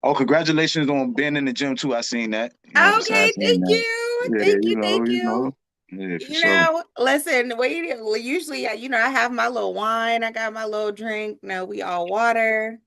Oh, congratulations on being in the gym too. I seen that. You know what I'm saying? I Okay, seen thank that. you. Yeah, Thank you. Thank you you. know. Yeah, for sure. Listen, well, usually, I have my little wine, I got my little drink. No, we all water.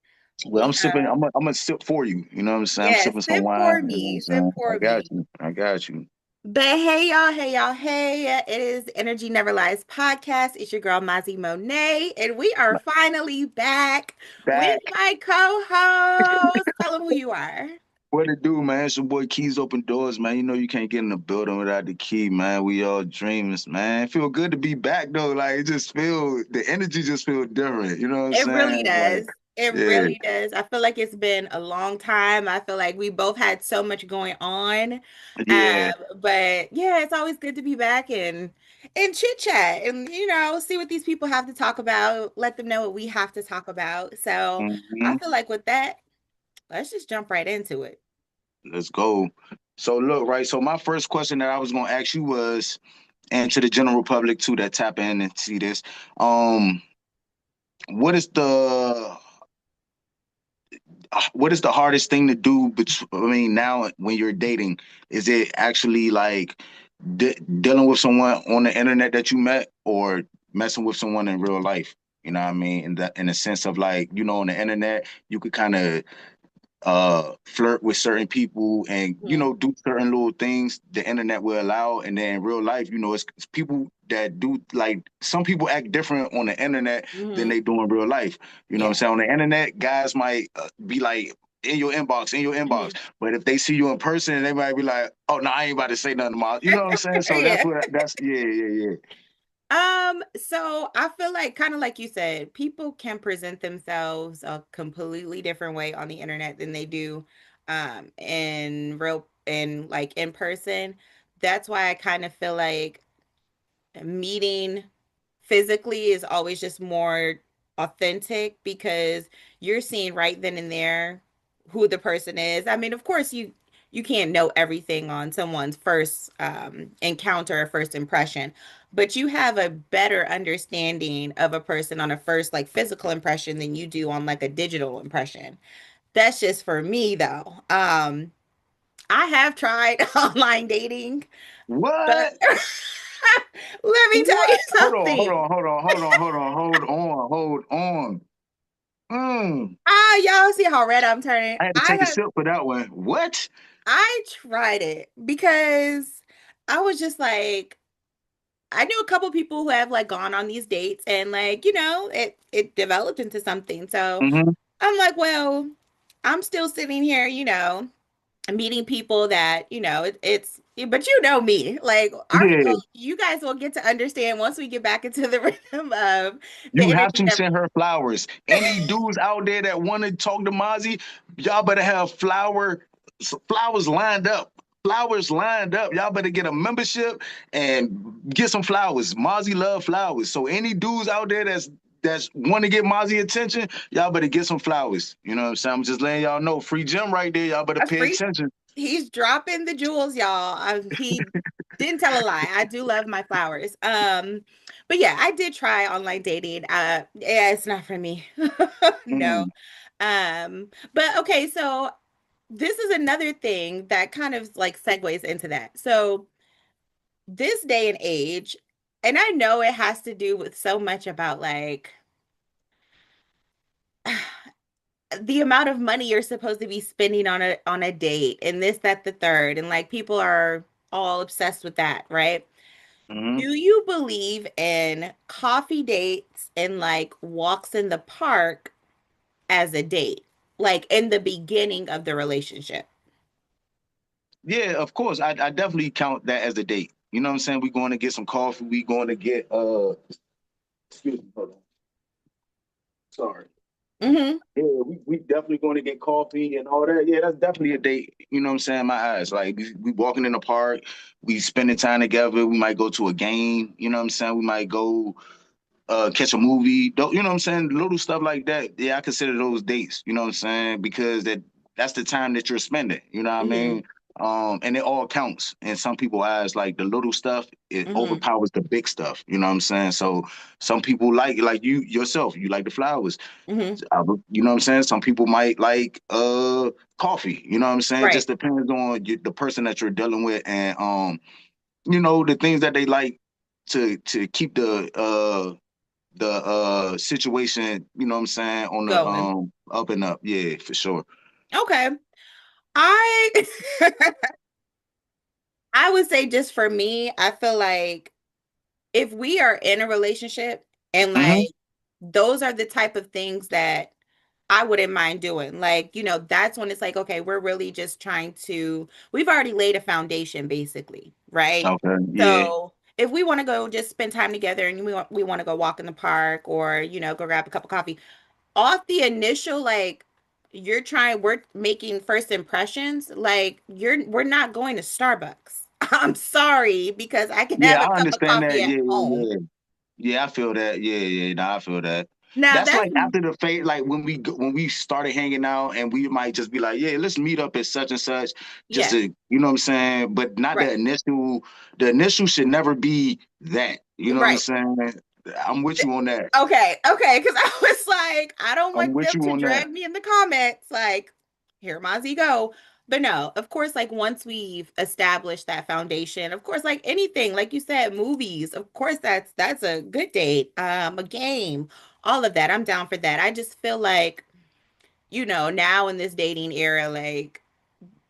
Well, I'm sipping. Uh, I'm gonna sip for you. You know what I'm saying? I'm yeah, sipping some sip wine. for You know what I'm me, sip saying? I for got me. you. I got you. But hey, y'all, hey. It is Energy Never Lies podcast. It's your girl, Mazi Monet, and we are finally back with Back. my co-host. Tell them who you are. What it do, man? It's your boy Keys Open Doors, man. You know you can't get in the building without the key, man. We all dreamers, man. Feel good to be back though. Like it just feel the energy just feel different. You know what I'm It really saying? Like, does. It yeah, really does. I feel like it's been a long time. I feel like we both had so much going on. yeah. But yeah, it's always good to be back and chit chat and see what these people have to talk about, let them know what we have to talk about. So I hmm feel like with that, let's just jump right into it. Let's go. So look, right. So my first question that I was gonna ask you was, and to the general public too that tap in and see this, um, what is the hardest thing to do? I mean, now when you're dating, is it actually like dealing with someone on the internet that you met, or messing with someone in real life? You know what I mean? In the sense of like, on the internet, you could kind of flirt with certain people and Mhm. do certain little things the internet will allow, and then in real life, it's people that do, like, some people act different on the internet than Mhm. they do in real life. You know what I'm Yeah. saying? On the internet, guys might be like in your inbox, Mhm. but if they see you in person, they might be like, oh no, I ain't about to say nothing about, you know what I'm saying? So Yeah. that's yeah. So I feel like kind of like you said, people can present themselves a completely different way on the internet than they do in like in person. That's why I kind of feel like meeting physically is always just more authentic because you're seeing right then and there who the person is. I mean, of course you can't know everything on someone's first encounter or first impression, but you have a better understanding of a person on a first like physical impression than you do on like a digital impression. That's just for me though. I have tried online dating, but What? let me tell you What? Hold on, hold something. on, hold on, hold on, hold on, hold on. Mm. Ah, y'all see how red I'm turning. I had to take a sip for that one. What? I tried it because I was just like I knew a couple people who have like gone on these dates and like, it developed into something. So Hmm. I'm like, well, I'm still sitting here, meeting people that, but you know me. Like Yeah, you guys will get to understand once we get back into the rhythm of the you have energy to never. send her flowers. Any dudes out there that want to talk to Mozzie, y'all better have flowers lined up. Flowers lined up. Y'all better get a membership and get some flowers. Mozzie love flowers. So any dudes out there that's want to get Mozzie attention, y'all better get some flowers. You know what I'm saying? I'm just letting y'all know. Free gem right there. Y'all better A pay free attention. He's dropping the jewels, y'all. He didn't tell a lie. I do love my flowers. But yeah, I did try online dating. Yeah, it's not for me. No. Mm. But okay, so this is another thing that kind of like segues into that. So this day and age, and I know it has to do with so much about like the amount of money you're supposed to be spending on a date and this, that, the third, and like people are all obsessed with that, right? Mhm. Do you believe in coffee dates and like walks in the park as a date, like in the beginning of the relationship? Yeah, of course. I definitely count that as a date. You know what I'm saying? We going to get some coffee. We going to get excuse me, hold on. Sorry. Hmm. Yeah, we definitely going to get coffee and all that. Yeah, that's definitely a date. You know what I'm saying? My eyes. Like we walking in the park, we spending time together. We might go to a game. You know what I'm saying? We might go catch a movie. You know what I'm saying? Little stuff like that. Yeah, I consider those dates. You know what I'm saying? Because that's the time that you're spending. You know what I Hmm. mean? And it all counts. And some people eyes like the little stuff, it Hmm. overpowers the big stuff. You know what I'm saying? So some people like you yourself, you like the flowers. Hmm. You know what I'm saying? Some people might like coffee. You know what I'm saying? It Right. just depends on the person that you're dealing with, and the things that they like to keep the situation, you know what I'm saying, on the Going. up and up. Yeah, for sure. Okay. I I would say just for me, I feel like if we are in a relationship and Hmm. like those are the type of things that I wouldn't mind doing. Like, that's when it's like, okay, we're really just we've already laid a foundation basically, right? Okay. Yeah. So if we want to go just spend time together and we want to go walk in the park or, go grab a cup of coffee, off the initial, like, we're making first impressions, like we're not going to Starbucks. I'm sorry, because I can have Yeah, a I cup of understand coffee that. at Yeah, yeah, home. yeah. Yeah, I feel that. Yeah, yeah, nah, I feel that. Now That's that's like after the fate, like when we started hanging out, and we might just be like, yeah, let's meet up at such and such, just yes, to, you know what I'm saying? But not right, the initial should never be that. You know what I'm right. saying? I'm with you on that. Okay, okay, because I was like, I don't I'm want with them you to on that. drag me in the comments, like, here, Mozzie, go. But no, of course, like once we've established that foundation, of course, like anything, like you said, movies, of course, that's a good date, a game, all of that. I'm down for that. I just feel like, now in this dating era, like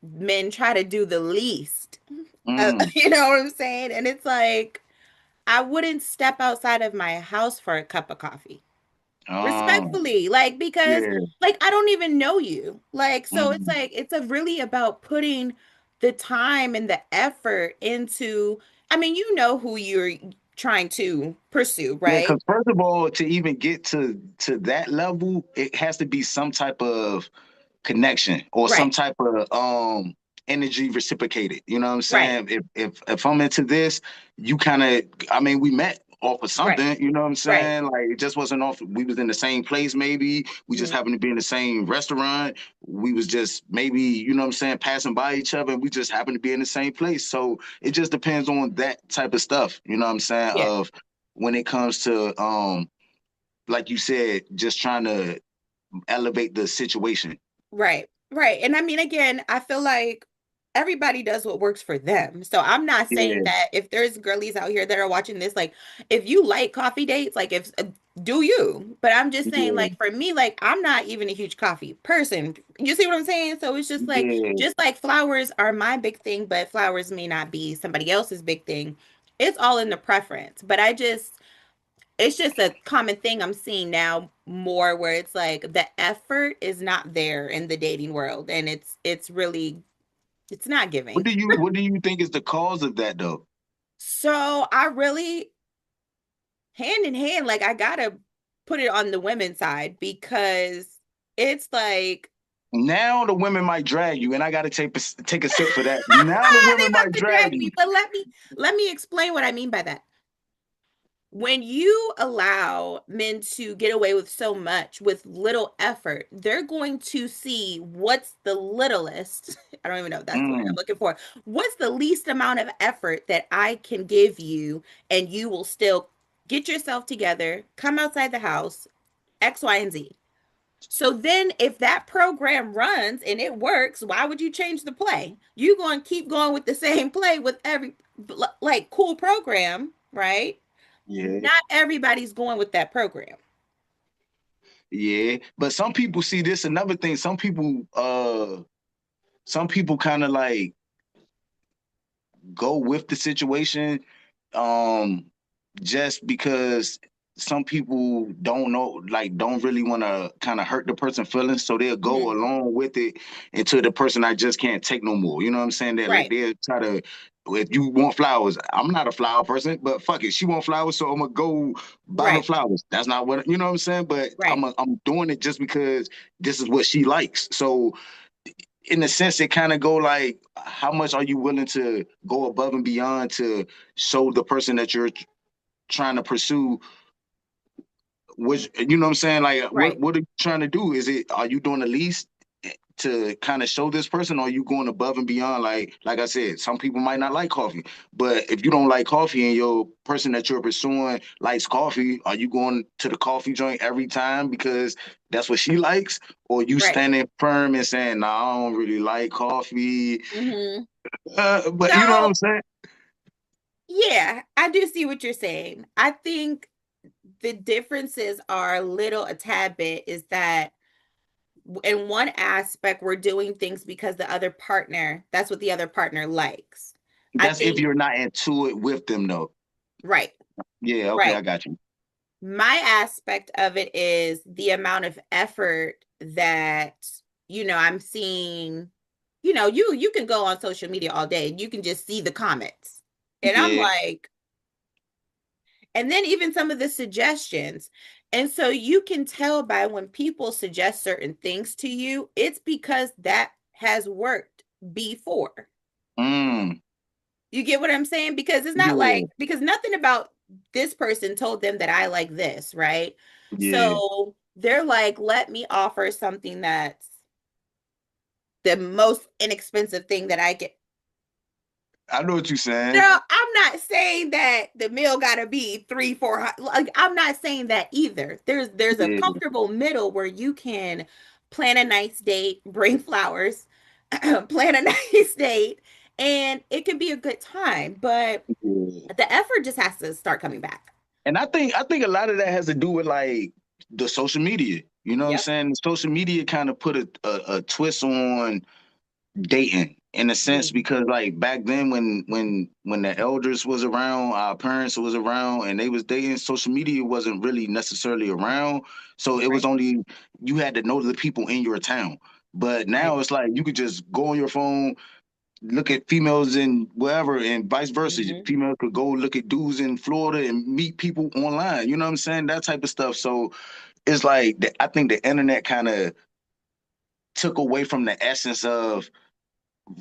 men try to do the least. Mm. You know what I'm saying? And it's like, I wouldn't step outside of my house for a cup of coffee. Um, Respectfully, like, because yeah. like I don't even know you. Like, so it's Mm. like it's a really about putting the time and the effort into, I mean, you know who you're trying to pursue, Yeah, right? because first of all, to even get to that level, it has to be some type of connection or some Right, type of energy reciprocated. You know what I'm right, saying? If I'm into this, you kind of, I mean, we met off of right, something, you know what I'm right. saying? Like it just wasn't off, we was in the same place, maybe we just Mhm. happened to be in the same restaurant. We was just maybe, you know what I'm saying, passing by each other, and we just happened to be in the same place. So it just depends on that type of stuff, you know what I'm saying? Yeah, Of when it comes to like you said, just trying to elevate the situation. right, right. And I mean, again, I feel like everybody does what works for them. So I'm not saying Yeah, that if there's girlies out here that are watching this, like, if you like coffee dates, like, if do you? But I'm just saying, yeah, like, for me, like, I'm not even a huge coffee person. You see what I'm saying? So it's yeah. just like flowers are my big thing, but flowers may not be somebody else's big thing. It's all in the preference. But it's just a common thing I'm seeing now more where it's like the effort is not there in the dating world, and it's really, it's not giving. What do you think is the cause of that though? So I really, hand in hand, like I gotta put it on the women's side because it's like, Now the women might drag you, and I got to take a sip for that. Now the they women about might to drag drag me, you. but let me explain what I mean by that. When you allow men to get away with so much with little effort, they're going to see what's the littlest. I don't even know if that's the word I'm Mm, looking for. What's the least amount of effort that I can give you, and you will still get yourself together, come outside the house, X, Y, and Z. So then, if that program runs and it works, why would you change the play? You going to keep going with the same play with every, like, cool program, right? yeah, Not everybody's going with that program. yeah. But some people see this another thing. Some people kind of like go with the situation, um, just because some people don't know, like, don't really want to kind of hurt the person feelings, so they'll go Mhm. along with it until the person I just can't take no more. You know what I'm saying? That like Right, they'll try to. If you want flowers, I'm not a flower person, but fuck it, she want flowers, so I'm gonna go buy her right, flowers. That's not what you know what I'm saying. But right, I'm doing it just because this is what she likes. So in a sense, it kind of go like, how much are you willing to go above and beyond to show the person that you're trying to pursue, which, you know what I'm saying? Like, right. what are you trying to do? Is it, are you doing the least? to kind of show this person, or are you going above and beyond? Like I said, some people might not like coffee, but if you don't like coffee and your person that you're pursuing likes coffee, are you going to the coffee joint every time because that's what she likes, or you Right. standing firm and saying, "No, I don't really like coffee." Hmm. But you know what I'm So, saying? yeah, I do see what you're saying. I think the differences are a tad bit is that in one aspect, we're doing things because that's what the other partner likes. I That's if think, you're not into it with them, though. right, Yeah, okay, I right. got you. My aspect of it is the amount of effort that, I'm seeing, you can go on social media all day. You can just see the comments. And I'm Yeah, like, and then even some of the suggestions. And so you can tell by when people suggest certain things to you, it's because that has worked before. mm, You get what I'm saying? Because it's not yeah, like, because nothing about this person told them that I like this, right? yeah. So they're like, let me offer something that's the most inexpensive thing that I get. I know what you're saying. No, I'm not saying that the meal gotta be 300, 400. Like, I'm not saying that either. There's a Yeah, comfortable middle where you can plan a nice date, bring flowers, plan a nice date, and it can be a good time. But yeah. the effort just has to start coming back. And I think a lot of that has to do with like the social media. You know what I'm Yep. saying? Social media kind of put a twist on dating in a sense Mm, because like back then when the elders was around, our parents was around and they was dating, social media wasn't really necessarily around. So it was right. only you had to know the people in your town. But Right. now it's like you could just go on your phone, look at females in wherever and vice versa. Hmm. Females could go look at dudes in Florida and meet people online. You know what I'm saying? That type of stuff. So it's like I think the internet kind of took away from the essence of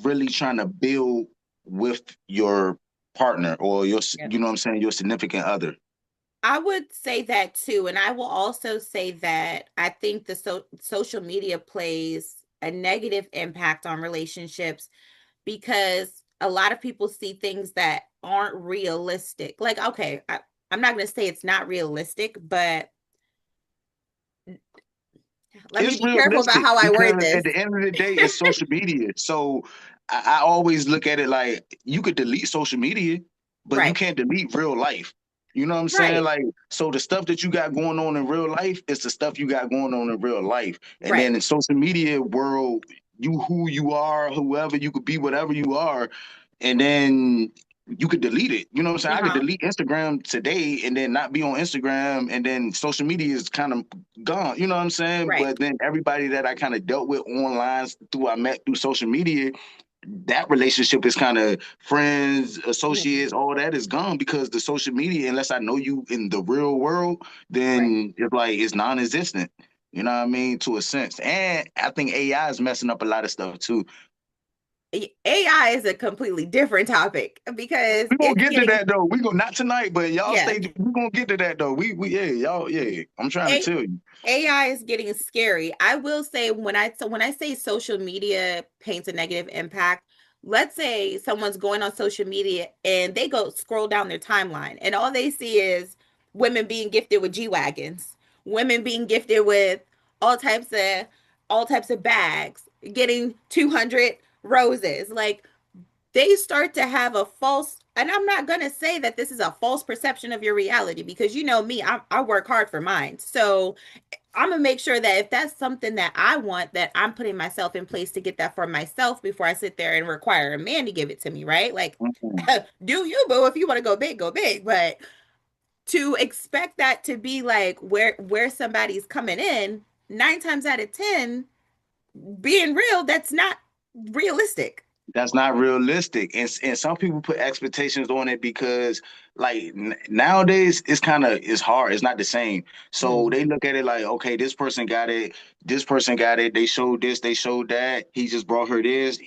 really trying to build with your partner or your, Yep. you know what I'm saying, your significant other. I would say that too. And I will also say that I think the social media plays a negative impact on relationships because a lot of people see things that aren't realistic. Like, okay, I'm not going to say it's not realistic, but let me It's be careful about realistic how I word because at this. the end of the day, it's social media. So I always look at it like you could delete social media, but you Right, can't delete real life. You know what I'm saying? right, Like, so the stuff that you got going on in real life is the stuff you got going on in real life. And right. then in social media world, you who you are, whoever you could be, whatever you are, and then you could delete it. You know what I'm saying? I could Uh-huh. delete Instagram today and then not be on Instagram, and then social media is kind of gone. You know what I'm saying? Right. But then everybody that I kind of dealt with online through I met through social media, that relationship is kind of friends, Mhm. associates, all that is gone because the social media, unless I know you in the real world, Right. then it's like it's non-existent. You know what I mean? To a sense. And I think AI is messing up a lot of stuff too. AI is a completely different topic because We gonna it's get to getting, that though. We gonna not tonight, but y'all yeah, stay. We gonna get to that though. We yeah, y'all yeah. I'm trying to A tell you. AI is getting scary. I will say when I say social media paints a negative impact, let's say someone's going on social media and they go scroll down their timeline and all they see is women being gifted with G-Wagons, women being gifted with all types of all types of bags, getting 200 roses. Like, they start to have a false, and I'm not going to say that this is a false perception of your reality because you know me, I work hard for mine. So I'm gonna make sure that if that's something that I want, that I'm putting myself in place to get that for myself before I sit there and require a man to give it to me, right? Like, Mm-mm. do you, boo? If you want to go big, go big. But to expect that to be like where somebody's coming in, 9 times out of 10, being real, that's not realistic. That's not realistic, and some people put expectations on it because like nowadays it's kind of it's hard. It's not the same. So Mm, they look at it like, okay, this person got it, this person got it. They showed this, they showed that. He just brought her this.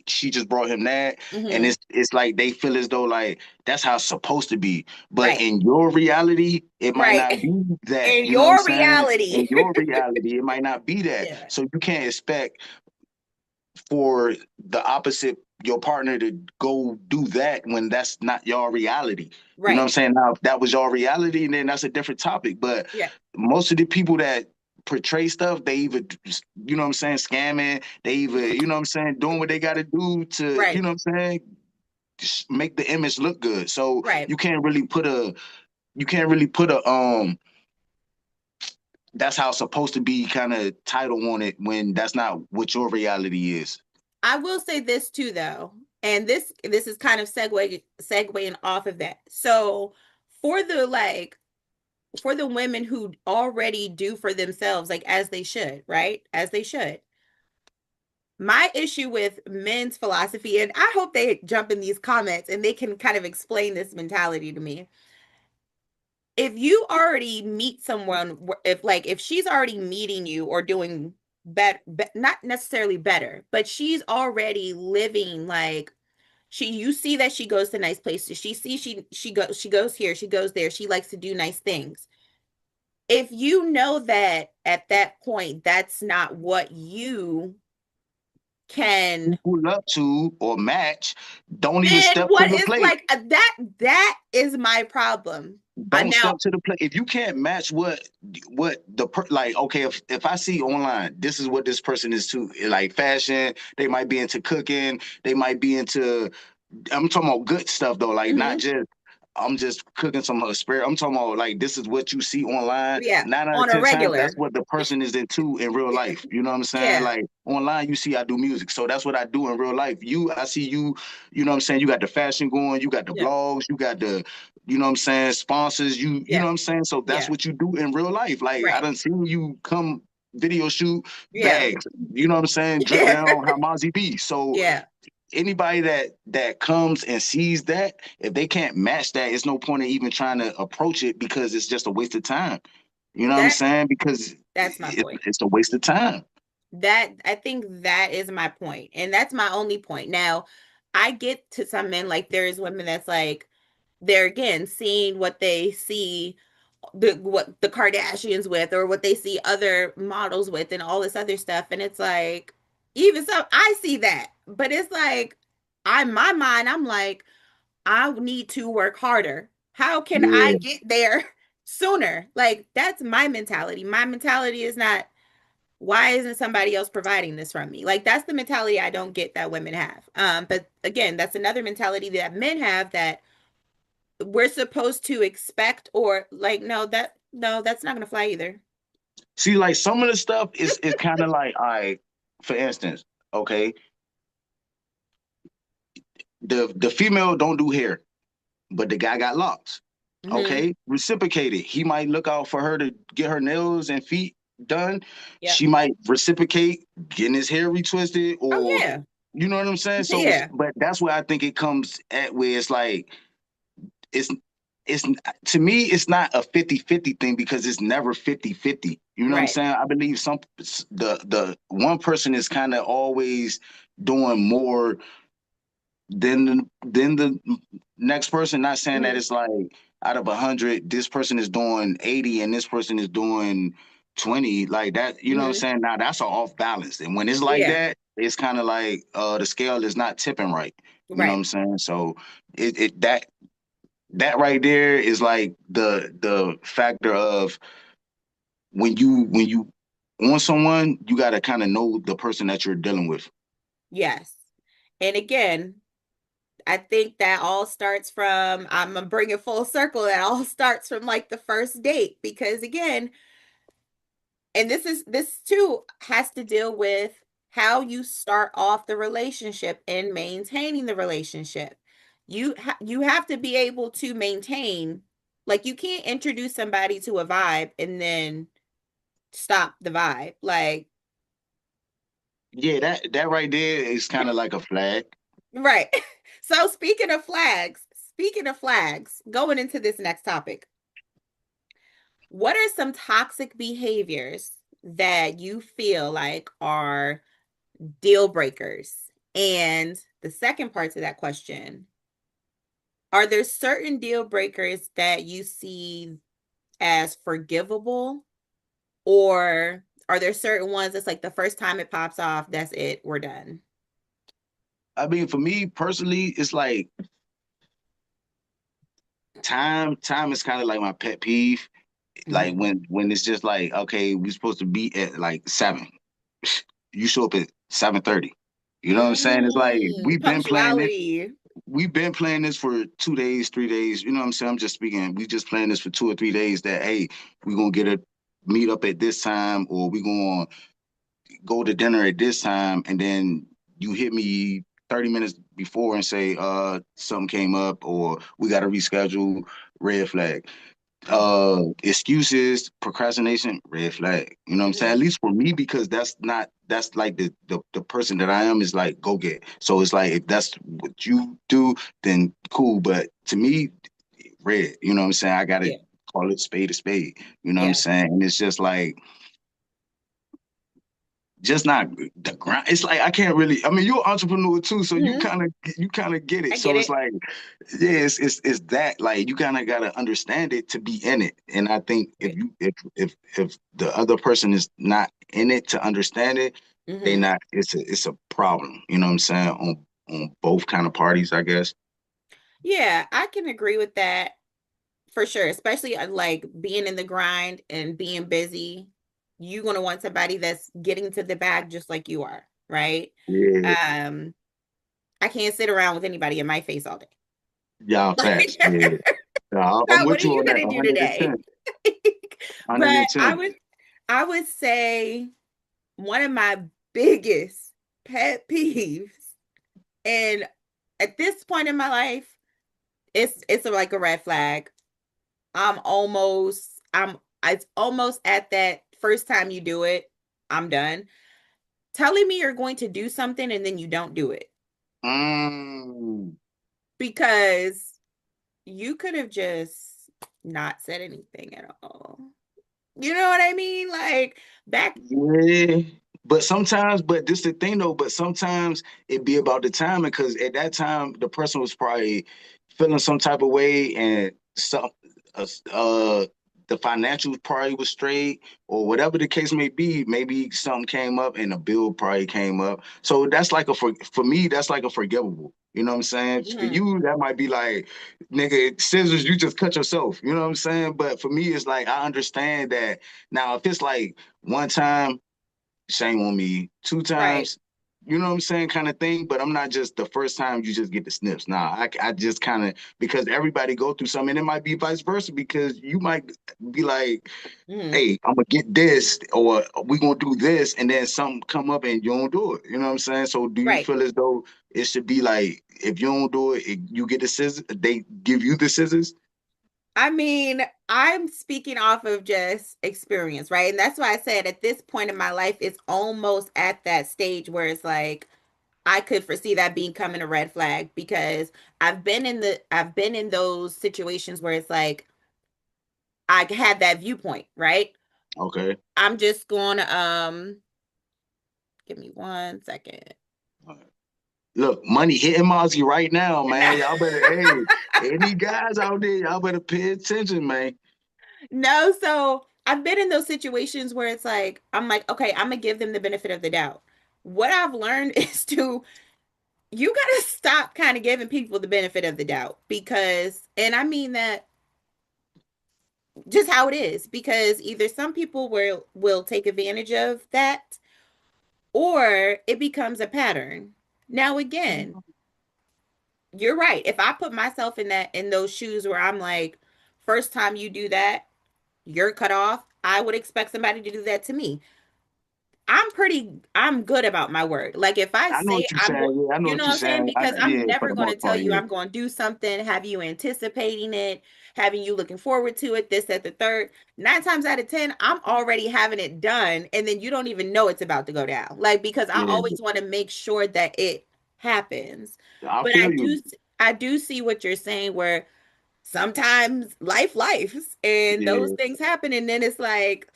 she just brought him that, and Hmm. it's like they feel as though like that's how it's supposed to be. But Right. in your reality, it might not Right. be that. In You know what I'm your saying? reality. In your reality, it might not be that. Yeah. So you can't expect for the opposite your partner to go do that when that's not your reality. You know what I'm Right. saying? Now, if that was your reality, then that's a different topic. But Yeah. most of the people that portray stuff, they either, you know what I'm saying, scamming, they either, you know what I'm saying, doing what they got to do to, you Right. know what I'm saying, just make the image look good. So Right. you can't really put a that's how it's supposed to be kind of title on it when that's not what your reality is. I will say this too, though, and this is kind of segueing off of that. So for the like for the women who already do for themselves, like as they should, right? As they should. My issue with men's philosophy, and I hope they jump in these comments and they can kind of explain this mentality to me. If you already meet someone, if she's already meeting you or doing better, not necessarily better, but she's already living like you see that she goes to nice places. She sees she goes here, she goes there. She likes to do nice things. If you know that at that point that's not what you can, Pull up to or match, don't even then step to what the is plate. like that is my problem. I Don't now step to the plate. If you can't match what like, okay, if I see online, this is what this person is to, like fashion, they might be into cooking, they might be into, I'm talking about good stuff though, like not hmm just I'm just cooking some asparagus. I'm talking about like this is what you see online. yeah, 9 out of on a 10 times, that's regular. what the person is into in real life. You know what I'm saying? Yeah, Like online, you see I do music, so that's what I do in real life. I see you. You know what I'm saying? You got the fashion going, you got the yeah, vlogs, you got the, you know what I'm saying, sponsors. You know yeah, what I'm saying? So that's yeah, what you do in real life. Like I right, done seen you come video shoot yeah, bags. You know what I'm saying? Drip yeah, down how Mozzie be. So yeah. anybody that comes and sees that, if they can't match that, it's no point in even trying to approach it because it's just a waste of time. You know what I'm That saying? Because that's my point. it's a waste of time. That I think that is my point, and that's my only point. Now, I get to some men like there's women that's like they're again seeing what they see what the Kardashians with or what they see other models with and all this other stuff. And it's like, even so, I see that. But it's like, my mind, I'm like, I need to work harder. How can I Yeah. get there sooner? Like, that's my mentality. My mentality is not, why isn't somebody else providing this from me? Like, that's the mentality I don't get that women have. But again, that's another mentality that men have that we're supposed to expect or like no, that's not gonna fly either. See, like some of the stuff is kind of like, all right, for instance, okay, the female don't do hair, but the guy got locks. Hmm. Okay, reciprocate it. He might look out for her to get her nails and feet done. Yep. She might reciprocate getting his hair retwisted, Oh or yeah. you know what I'm saying. So, Yeah. but that's where I think it comes at where it's like it's it's to me it's not a 50-50 thing because it's never 50-50. You know what I'm Right. saying? I believe the one person is kind of always doing more than the next person. Not saying that Hmm. it's like out of 100, this person is doing 80 and this person is doing 20, like that. You know what I'm Hmm. saying? Now that's all off balance, and when it's like Yeah. that, it's kind of like the scale is not tipping right. You know what Right. I'm saying? So it that right there is like the factor of when you on someone, you got to kind of know the person that you're dealing with. Yes. And again, I think that all starts from, I'm gonna bring it full circle, that all starts from like the first date because again, and this too has to deal with how you start off the relationship and maintaining the relationship. You have to be able to maintain, like you can't introduce somebody to a vibe and then stop the vibe. Like, Yeah, that right there is kind of like a flag. right. So speaking of flags, going into this next topic, what are some toxic behaviors that you feel like are deal breakers And the second part to that question, are there certain deal breakers that you see as forgivable, or are there certain ones that's like the first time it pops off, that's it, we're done? I mean, for me personally, it's like time is kind of like my pet peeve. Like Mhm. when it's just like, okay, we're supposed to be at like 7. You show up at 7:30. You know what I'm saying? It's like Punctuality. we've been playing this for 2 days, 3 days. You know what I'm saying? I'm just speaking. We just playing this for 2 or 3 days that hey, we're gonna get a meet up at this time, or we gonna go to dinner at this time, and then you hit me 30 minutes before and say something came up or we gotta reschedule, red flag. Excuses, procrastination, red flag. You know what I'm saying? At Mhm. least for me, because that's like the person that I am is like go get. So it's like if that's what you do, then cool. But to me, red, you know what I'm saying? I gotta Yeah. call it spade a spade. You know what I'm Yeah. saying? And it's just like just not the grind. It's like I can't really. I mean, you're an entrepreneur too, so Mhm. you kind of get it. I get So it's it. like, yeah, it's that like you kind of gotta understand it to be in it. And I think if Right. you if the other person is not in it to understand it, they Mhm. not. It's a problem. You know what I'm saying on both kind of parties, I guess. Yeah, I can agree with that for sure, especially like being in the grind and being busy. You're going to want somebody that's getting to the bag just like you are, right? Yeah, Um, I can't sit around with anybody in my face all day. y'all facts. Like, Yeah, I'm what with are you you on that. gonna do today? 110, But 110. I would say one of my biggest pet peeves, and at this point in my life, like a red flag. I'm it's almost at that first time you do it, I'm done. Telling me you're going to do something and then you don't do it. Mm. Because you could have just not said anything at all. You know what I mean? Like back. Yeah, but this the thing though. But sometimes it be about the timing because at that time the person was probably feeling some type of way, and some uh, uh the financial probably was straight or whatever the case may be. Maybe something came up and a bill probably came up. So that's like for me that's like a forgivable. You know what I'm saying? For Mhm. you, that might be like, nigga, scissors, you just cut yourself. You know what I'm saying? But for me, it's like I understand that now if it's like one time, shame on me. Two Right. times, you know what I'm saying, kind of thing. But I'm not just the first time you just get the snips. Nah, I just kind of because everybody go through something, and it might be vice versa because you might be like, Mhm. hey, I'm gonna get this, or we gonna do this, and then something come up and you don't do it. You know what I'm saying? So do you Right. feel as though it should be like if you don't do it, you get the scissors, they give you the scissors? I mean, I'm speaking off of just experience, right? And that's why I said at this point in my life, it's almost at that stage where it's like I could foresee that becoming a red flag because I've been in those situations where it's like I had that viewpoint, right? Okay. I'm just going to give me 1 second. Look, money hitting Mozzie right now, No, man. Y'all better, hey, any guys out there, y'all better pay attention, man. no, so I've been in those situations where it's like I'm like, okay, I'm gonna give them the benefit of the doubt. What I've learned is to you gotta stop kind of giving people the benefit of the doubt because, and I mean that just how it is, because either some people will take advantage of that or it becomes a pattern. Now again, you're right. If I put myself in those shoes where I'm like, first time you do that, you're cut off, I would expect somebody to do that to me. I'm good about my word. Like if I I know say what you're saying. Yeah, I know you know what what you're I'm saying? saying. Because Yeah, I'm for never the going to most tell part, you yeah. I'm going to do something, have you anticipating it, having you looking forward to it, this, that, the third. 9 times out of 10, I'm already having it done. And then you don't even know it's about to go down. Like, because I Yeah, always want to make sure that it happens. I But feel you. I do see what you're saying where sometimes lives and those Yeah. things happen. And then it's like,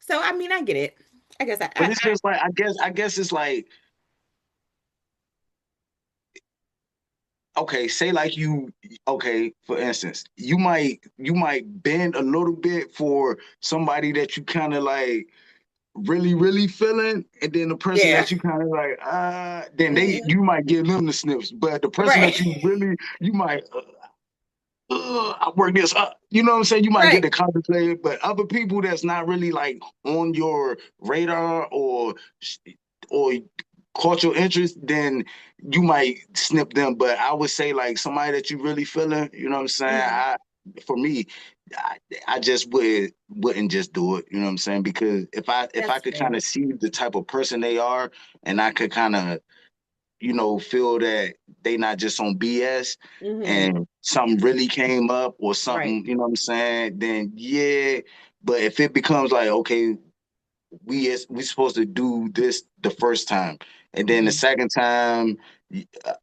so, I mean, I get it. I guess But it's just like I guess it's like okay, say like you, okay, for instance, you might bend a little bit for somebody that you kind of like really, really feeling, and then the person Yeah. that you kind of like, then Mhm. you might give them the snips, but the person Right. that you really, you might, I work this up. You know what I'm saying? You might get Right. to contemplate, but other people that's not really like on your radar or caught your interest, then you might snip them. But I would say like somebody that you really feeling, you know what I'm saying? Mhm. For me, I, I just wouldn't just do it. You know what I'm saying? Because if I That's could kind fair. of see the type of person they are, and I could kind of feel that they not just on BS Hmm. and something really came up or Right. something, you know what I'm saying? Then yeah, but if it becomes like, okay, we supposed to do this the first time, and then the Hmm. second time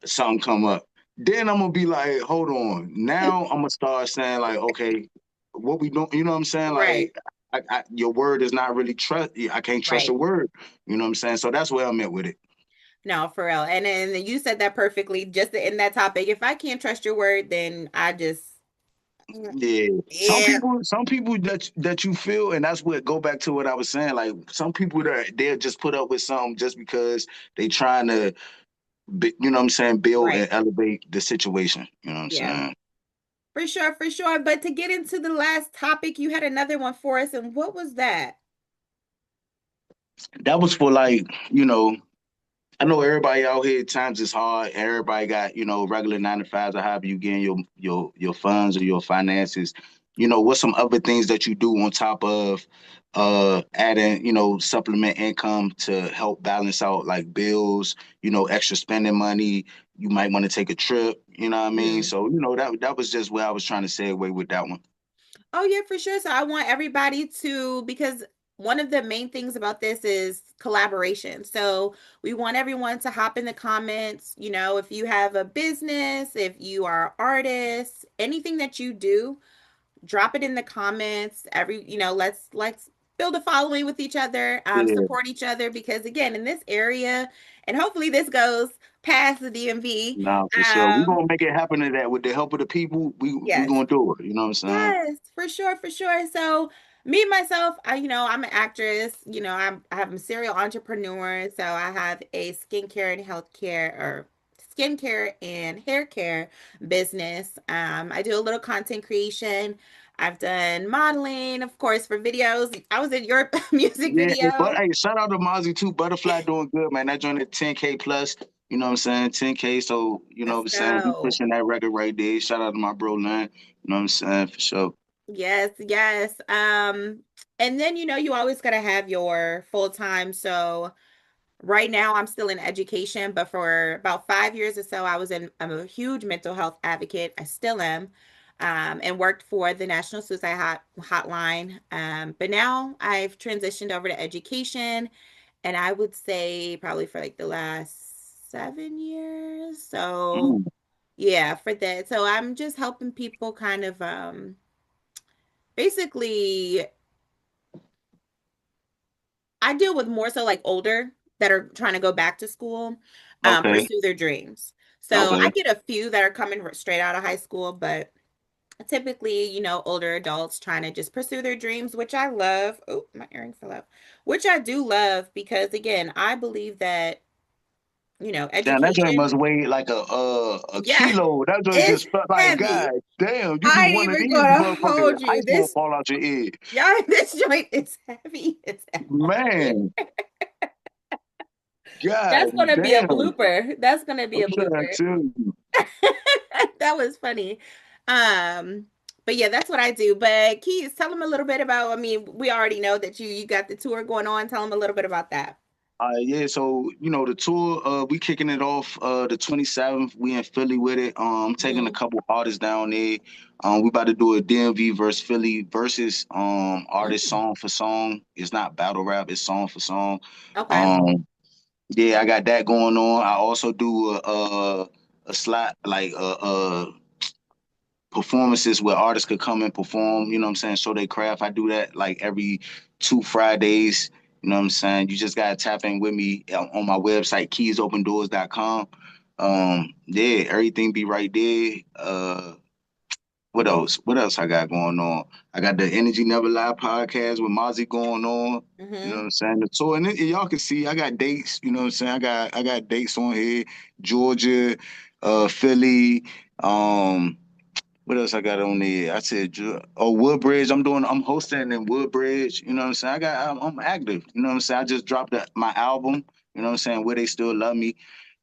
something come up, then I'm gonna be like, hold on, now I'm gonna start saying like, okay, what we don't, you know what I'm saying? Right. Like, your word is not really trust. I can't trust Right. your word. You know what I'm saying? So that's where I'm at with it. No, for real. And then you said that perfectly. Just to end that topic. If I can't trust your word, then I just Yeah, yeah. some people that you feel, and that's what go back to what I was saying. Like some people that they'll just put up with something just because they trying to, you know what I'm saying, build Right. and elevate the situation. You know what I'm Yeah. saying? For sure, for sure. But to get into the last topic, you had another one for us, and what was that? That was for like, I know everybody out here times is hard. Everybody got, regular 9 to 5s or however you getting your funds or your finances. What's some other things that you do on top of adding, supplement income to help balance out like bills, extra spending money. You might want to take a trip, you know what I mean? Mhm. So, that was just where I was trying to segue with that one. Oh yeah, for sure. So I want everybody to because one of the main things about this is collaboration. So we want everyone to hop in the comments, if you have a business, if you are artists, anything that you do, drop it in the comments. Let's build a following with each other, Yeah, support each other because again, in this area, and hopefully this goes past the DMV. nah, for sure. We're Um, gonna make it happen to that with the help of the people. We yes. gonna do it. You know what I'm saying? Yes, for sure, for sure. So me myself, I'm an actress. I have a serial entrepreneur. So I have a skincare and hair care business. I do a little content creation. I've done modeling, of course, for videos. I was in your music Yeah, but video. hey, shout out to Mozzie too. Butterfly doing good, man. That joint at 10K plus. You know what I'm saying? 10K. So, you know what Let's I'm saying? We go. pushing that record right there. Shout out to my bro, man. You know what I'm saying? For sure. Yes, yes. And then you always gotta have your full time. So right now, I'm still in education, but for about 5 years or so, I'm a huge mental health advocate. I still am, and worked for the National Hotline. But now I've transitioned over to education, and I would say probably for like the last 7 years. So Mm, yeah, for that. So I'm just helping people kind of basically I deal with more so like older that are trying to go back to school, okay. pursue their dreams. So I Okay. get a few that are coming straight out of high school, but typically, older adults trying to just pursue their dreams, which I love. Oh, my earring fell out. Which I do love because again, I believe that, Damn, that joint education, must weigh like a yeah, kilo. That joint it's just felt like, heavy. God damn, you be I ain't one of even these gonna motherfucking hold you. ice ball This fall out your head. yeah, this joint is heavy. It's heavy. Man, God That's gonna be a damn. blooper. That's gonna be I'm a trying blooper. to. That was funny. Um, but yeah, that's what I do. But Keys, tell them a little bit about. I mean, we already know that you got the tour going on. Tell them a little bit about that. Yeah, so the tour, we kicking it off the 27th. We in Philly with it. I'm taking a Hmm. couple artists down there. We about to do a DMV versus Philly versus artist Mm. song for song. It's not battle rap, it's song for song. Okay. Um yeah, I got that going on. I also do a slot like performances where artists could come and perform, you know what I'm saying, show their craft. I do that like every 2 Fridays, you know what I'm saying? You just gotta tap in with me on my website, keysopendoors.com. Yeah, everything be right there. What else? What else I got going on? I got the Energy Never Lie podcast with Mozzie going on. You know what Mm-hmm. I'm saying? The tour, and y'all can see I got dates. You know what I'm saying? I got dates on here. Georgia, Philly. What else I got on there? I said, Woodbridge. I'm hosting in Woodbridge. You know what I'm saying? I'm active. You know what I'm saying? I just dropped my album. You know what I'm saying? Where They Still Love Me.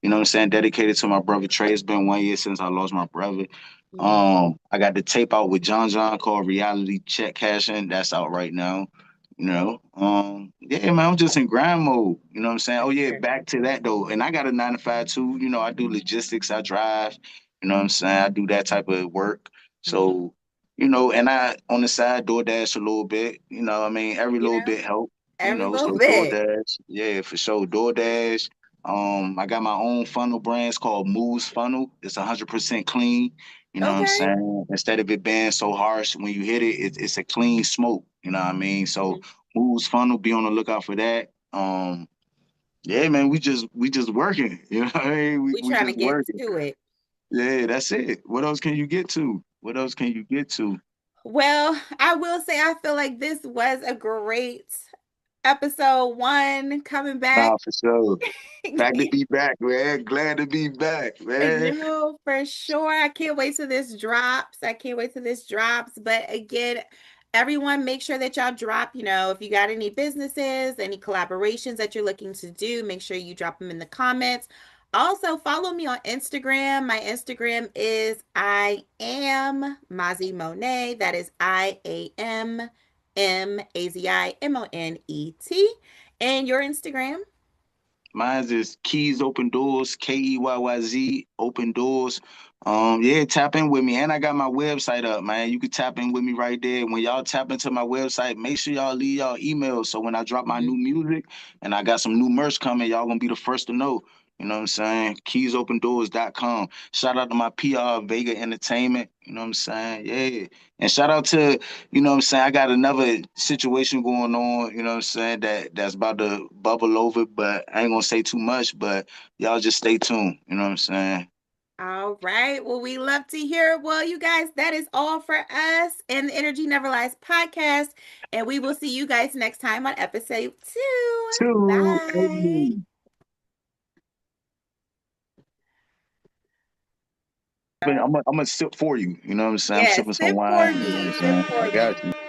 You know what I'm saying? Dedicated to my brother Trey. It's been 1 year since I lost my brother. Mm-hmm. I got the tape out with John John called Reality Check Cashing. That's out right now. Yeah, man, I'm just in grind mode. You know what I'm saying? Oh yeah, Sure. back to that though. And I got a 9 to 5 too. I do logistics. I drive. You know what I'm saying? I do that type of work. Mm-hmm. So, and I on the side DoorDash a little bit. I mean, every You little know, bit help. every little So bit. DoorDash, yeah, for sure. DoorDash. I got my own funnel brands called Moves Funnel. It's 100% clean. You know what I'm Okay. saying? Instead of it being so harsh when you hit it, it's a clean smoke. You know what I mean? So Mm-hmm. Moves Funnel, be on the lookout for that. Yeah, man, we just working. You know what I mean? We We we trying to just get working. to it. Yeah, that's it. What else can you get to? What else can you get to? Well, I will say I feel like this was a great episode one coming back. Nah, for sure. Back to be back, man. Glad to be back, man. No, for sure. I can't wait till this drops. I can't wait till this drops. But again, everyone, make sure that y'all drop, if you got any businesses, any collaborations that you're looking to do, make sure you drop them in the comments. Also, follow me on Instagram. My Instagram is I am Mazi Monet. That is IAMMAZIMONET. And your Instagram? Mine's is Keys Open Doors, KEYYZ Open Doors. Yeah, tap in with me. And I got my website up, man. You can tap in with me right there. When y'all tap into my website, make sure y'all leave y'all emails. So when I drop my Mhm. new music and I got some new merch coming, y'all gonna be the first to know. You know what I'm saying? KeysOpenDoors.com. Shout out to my PR Vega Entertainment. You know what I'm saying? Yeah. And shout out to what I'm saying? I got another situation going on, you know what I'm saying, that's about to bubble over, but I ain't gonna say too much, but y'all just stay tuned, you know what I'm saying? All right. Well, we love to hear it. Well, you guys, that is all for us and the Energy Never Lies podcast. And we will see you guys next time on episode 2. Two. Bye. Hey. I'm gonna sip for you, you know what I'm saying? I'm Yes, sipping some sip for wine, you know what I'm me. Sip saying? I for got me. you.